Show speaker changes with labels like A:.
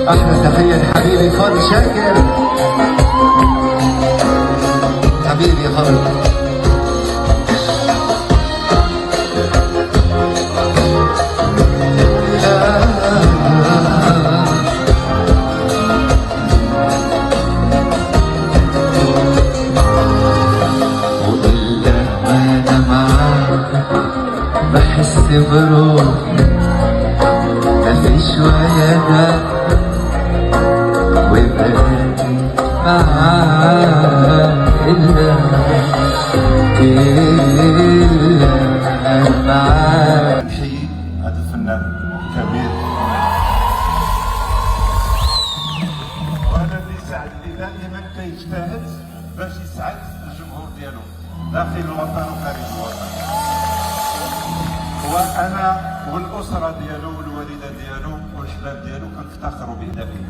A: احلى تحيه لحبيبي فاضل شاكر، حبيبي فاضل. بحس بروحي مفيش وياها وبقالي معاها إلا معاها.
B: نحيي هذا الفنان الكبير، وانا اللي يساعدني دائما كيجتهد باش يسعد الجمهور ديالو داخل الوطن وخارج الوطن، وانا والاسره ديالو والوالده ديالو والحباب ديالو كنفتخروا به دائما.